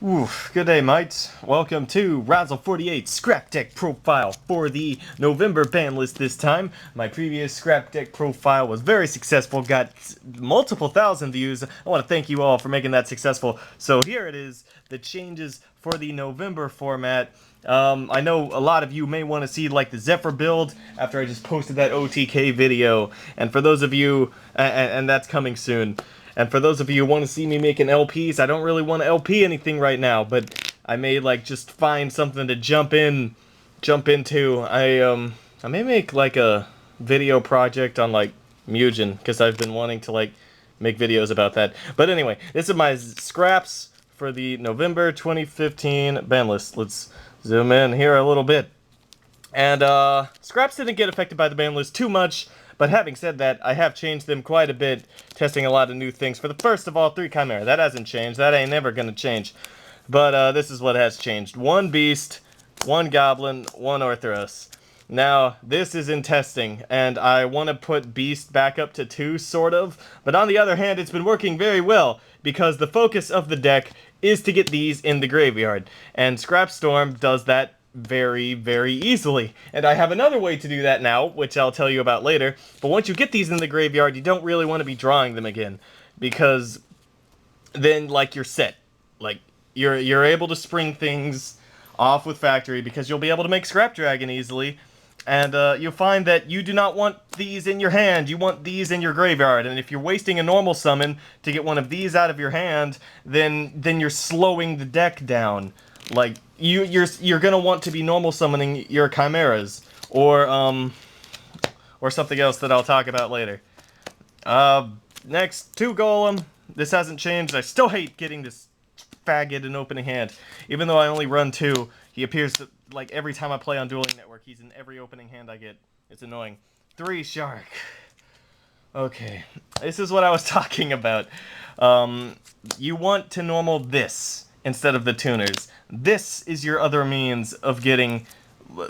Oof, good day, mates. Welcome to Razzle48 Scrap Deck profile for the November ban list this time. My previous Scrap Deck profile was very successful, got multiple thousand views. I want to thank you all for making that successful. So here it is, the changes for the November format. I know a lot of you may want to see like the Zephyr build after I just posted that OTK video. And for those of you, and that's coming soon. And for those of you who want to see me making LPs, I don't really want to LP anything right now, but I may like just find something to jump into. I may make like a video project on like Mugen, because I've been wanting to like make videos about that. But anyway, this is my scraps for the November 2015 ban list. Let's zoom in here a little bit. And scraps didn't get affected by the ban list too much. But having said that, I have changed them quite a bit, testing a lot of new things. For the first of all, 3 Chimera. That hasn't changed. That ain't never gonna change. But this is what has changed. 1 Beast, 1 Goblin, 1 Orthros. Now, this is in testing, and I want to put Beast back up to 2, sort of. But on the other hand, it's been working very well, because the focus of the deck is to get these in the graveyard. And Scrapstorm does that very, very easily. And I have another way to do that now, which I'll tell you about later. But once you get these in the graveyard, you don't really want to be drawing them again, because then, like, you're set. Like, you're able to spring things off with Factory, because you'll be able to make Scrap Dragon easily. And you'll find that you do not want these in your hand, you want these in your graveyard. And if you're wasting a normal summon to get one of these out of your hand, then you're slowing the deck down. Like, you're gonna want to be normal summoning your chimeras, or something else that I'll talk about later. Next, 2 Golem. This hasn't changed. I still hate getting this faggot in opening hand. Even though I only run 2, he appears to, like, every time I play on Dueling Network, he's in every opening hand I get. It's annoying. 3 Shark. Okay, this is what I was talking about. You want to normal this instead of the tuners. This is your other means of getting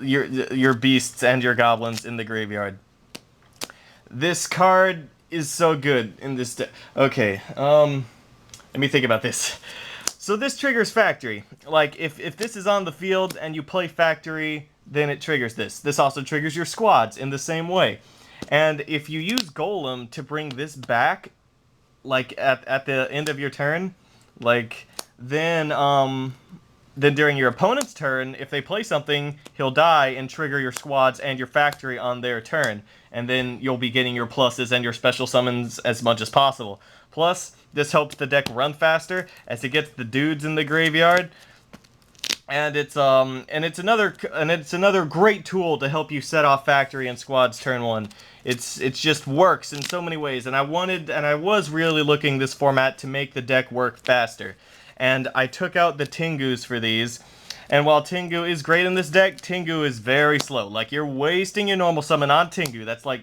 your beasts and your goblins in the graveyard. This card is so good in this deck. Okay, let me think about this. So this triggers Factory. Like, if this is on the field and you play Factory, then it triggers this. This also triggers your squads in the same way. And if you use Golem to bring this back, like, at the end of your turn, like, then during your opponent's turn, if they play something, he'll die and trigger your squads and your Factory on their turn. And then you'll be getting your pluses and your special summons as much as possible. Plus, this helps the deck run faster as it gets the dudes in the graveyard. And it's another great tool to help you set off Factory and squads turn 1. It just works in so many ways, and I was really looking this format to make the deck work faster. And I took out the Tengus for these. And while Tengu is great in this deck, Tengu is very slow. Like, you're wasting your normal summon on Tengu. That's like,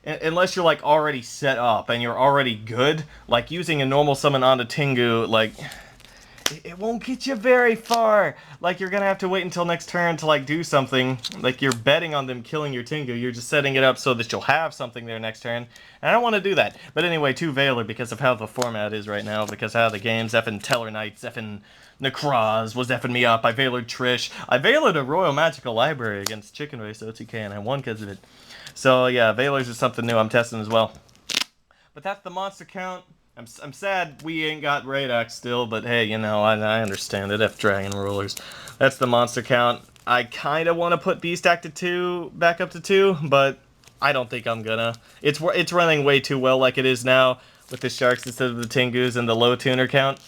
unless you're like already set up and you're already good, like using a normal summon on a Tengu, like, it won't get you very far. Like, you're gonna have to wait until next turn to like do something. Like, you're betting on them killing your Tengu. You're just setting it up so that you'll have something there next turn. And I don't want to do that. But anyway, 2 Veiler, because of how the format is right now, because of how the game's effing Teller Knights, effing Necraz was effing me up. I Veilered Trish. I Veilered a Royal Magical Library against Chicken Race OTK, and I won because of it. So yeah, Veilers is something new I'm testing as well. But that's the monster count. I'm sad we ain't got Radox still, but hey, you know, I understand it. F Dragon Rulers. That's the monster count. I kind of want to put Beast Act to 2 back up to 2, but I don't think I'm gonna. It's running way too well like it is now with the Sharks instead of the Tengus and the low tuner count.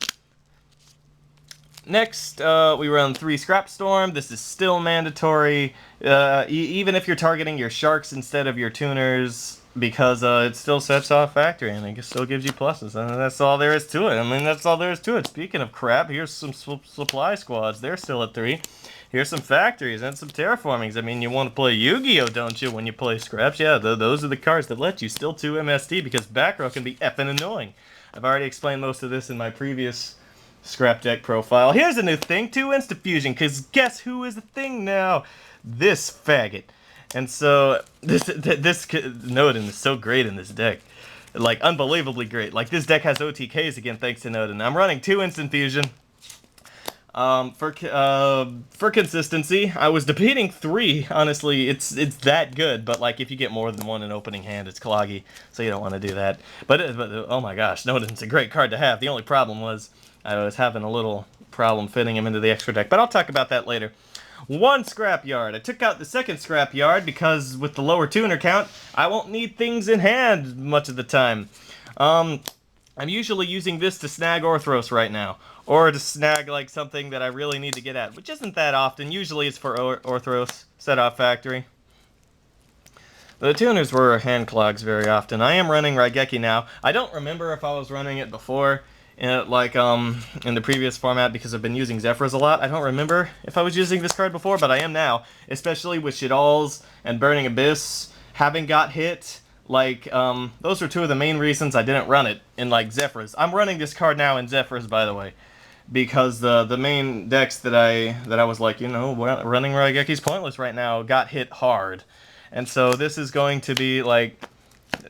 Next, we run 3 Scrapstorm. This is still mandatory, even if you're targeting your Sharks instead of your tuners, because it still sets off Factory, and it still gives you pluses, and that's all there is to it. I mean, that's all there is to it. Speaking of crap, here's some supply squads. They're still at 3. Here's some Factories and some Terraformings. I mean, you want to play Yu-Gi-Oh, don't you, when you play Scraps? Yeah, those are the cards that let you still 2 MST, because back row can be effing annoying. I've already explained most of this in my previous Scrap Deck profile. Here's a new thing, 2 Insta-Fusion, because guess who is a thing now? This faggot. And so, this Norden is so great in this deck. Like, unbelievably great. Like, this deck has OTKs again thanks to Norden. I'm running 2 Instant Fusion. For consistency, I was debating 3. Honestly, it's that good, but like if you get more than 1 in opening hand, it's cloggy, so you don't want to do that. But oh my gosh, Nordon's a great card to have. The only problem was I was having a little problem fitting him into the extra deck, but I'll talk about that later. 1 scrapyard. I took out the second scrapyard because with the lower tuner count, I won't need things in hand much of the time. I'm usually using this to snag Orthros right now, or to snag like something that I really need to get at, which isn't that often. Usually it's for Orthros, set off factory. The tuners were hand clogs very often. I am running Raigeki now. I don't remember if I was running it before, in the previous format, because I've been using Zephyrs a lot. I don't remember if I was using this card before, but I am now, especially with Shadal's and Burning Abyss having got hit. Like, those were 2 of the main reasons I didn't run it in, like, Zephyrs. I'm running this card now in Zephyrs, by the way, because the main decks that I was like, you know, running Raigeki's pointless right now got hit hard. And so this is going to be, like,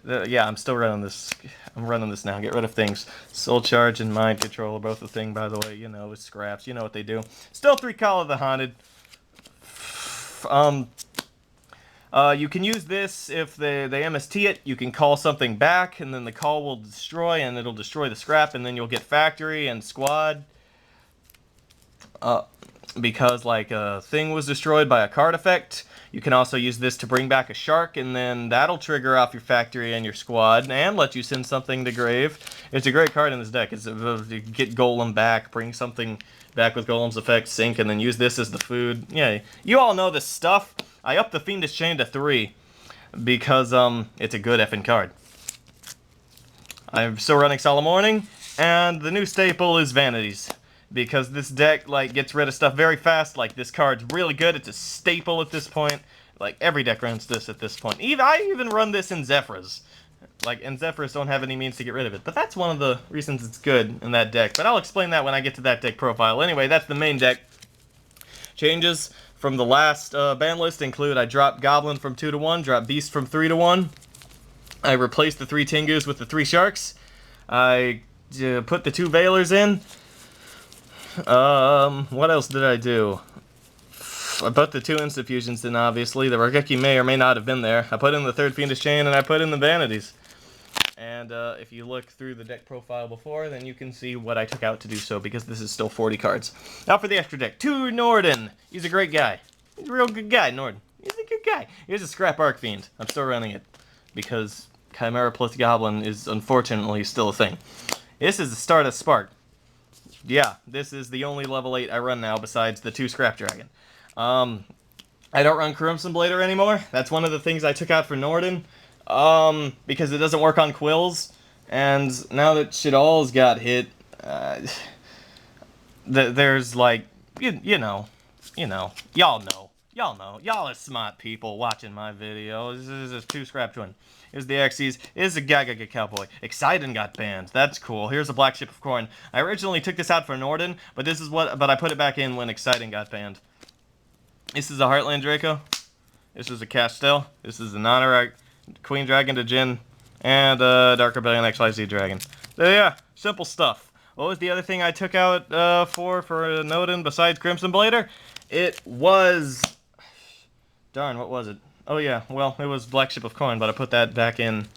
yeah, I'm still running this. I'm running this now. Get rid of things. Soul Charge and Mind Control are both a thing, by the way. You know, with scraps. You know what they do. Still 3 Call of the Haunted. You can use this if they MST it. You can call something back, and then the call will destroy, and it'll destroy the scrap, and then you'll get factory and squad. Because like a thing was destroyed by a card effect. You can also use this to bring back a shark, and then that'll trigger off your factory and your squad, and let you send something to grave. It's a great card in this deck. It's get Golem back, bring something back with Golem's effect, sink, and then use this as the food. Yeah, you all know this stuff. I upped the Fiendish Chain to 3 because it's a good effing card. I'm still running Solemn Warning, and the new staple is Vanities, because this deck like gets rid of stuff very fast. Like, this card's really good. It's a staple at this point. Like, every deck runs this at this point. I even run this in Zephyrs. Like, and Zephyrs don't have any means to get rid of it. But that's one of the reasons it's good in that deck. But I'll explain that when I get to that deck profile. Anyway, that's the main deck. Changes from the last ban list include I dropped Goblin from 2 to 1, dropped Beast from 3 to 1. I replaced the 3 Tengus with the 3 Sharks. I put the 2 Veilers in. What else did I do? I put the 2 Instant Fusions in, obviously. The Raigeki may or may not have been there. I put in the 3rd Fiendish Chain, and I put in the Vanities. And if you look through the deck profile before, then you can see what I took out to do so, because this is still 40 cards. Now for the extra deck. 2 Norden. He's a great guy. He's a real good guy, Norden. He's a good guy. Here's a Scrap Arcfiend. I'm still running it, because Chimera plus Goblin is unfortunately still a thing. This is the Stardust Spark. Yeah, this is the only level 8 I run now besides the 2 Scrap Dragon. I don't run Crimson Blader anymore. That's one of the things I took out for Norden. Because it doesn't work on Quills, and now that Shadal's got hit, there's like, y'all are smart people watching my videos. This is a 2 Scrap Twin. Here's the Xyz. Here's a Gaga Cowboy. Exciting got banned. That's cool. Here's a Black Ship of Corn. I originally took this out for Norden, but I put it back in when Exciting got banned. This is a Heartland Draco. This is a Castel. This is a Nonorak. Queen Dragon to Jin, and Dark Rebellion XYZ Dragon. So yeah, simple stuff. What was the other thing I took out for Norden besides Crimson Blader? It was... Darn, what was it? Oh yeah, well, it was Black Ship of Corn, but I put that back in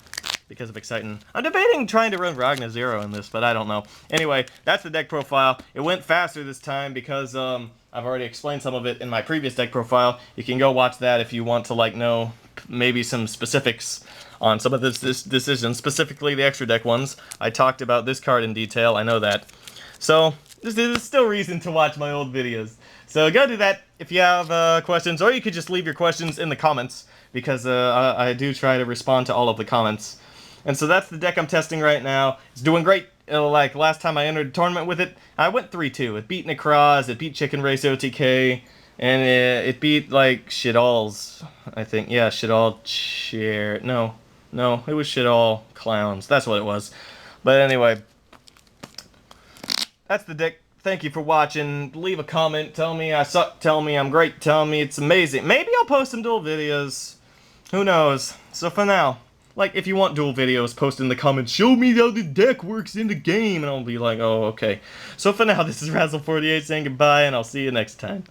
because of Exciting. I'm debating trying to run Ragna Zero in this, but I don't know. Anyway, that's the deck profile. It went faster this time because I've already explained some of it in my previous deck profile. You can go watch that if you want to like know maybe some specifics on some of this decisions, specifically the extra deck ones. I talked about this card in detail, I know that. So, there's still reason to watch my old videos. So go do that if you have questions, or you could just leave your questions in the comments, because I do try to respond to all of the comments. And so that's the deck I'm testing right now. It's doing great. Like last time I entered a tournament with it, I went 3-2. It beat Necroz, it beat Chicken Race OTK, and it beat like Shadal's, I think. Yeah, Shadal Chair. No, it was Shadal Clowns. That's what it was. But anyway, that's the deck. Thank you for watching. Leave a comment. Tell me I suck. Tell me I'm great. Tell me it's amazing. Maybe I'll post some duel videos. Who knows? So for now, like, if you want dual videos, post in the comments, show me how the deck works in the game, and I'll be like, oh, okay. So for now, this is Razzle48 saying goodbye, and I'll see you next time.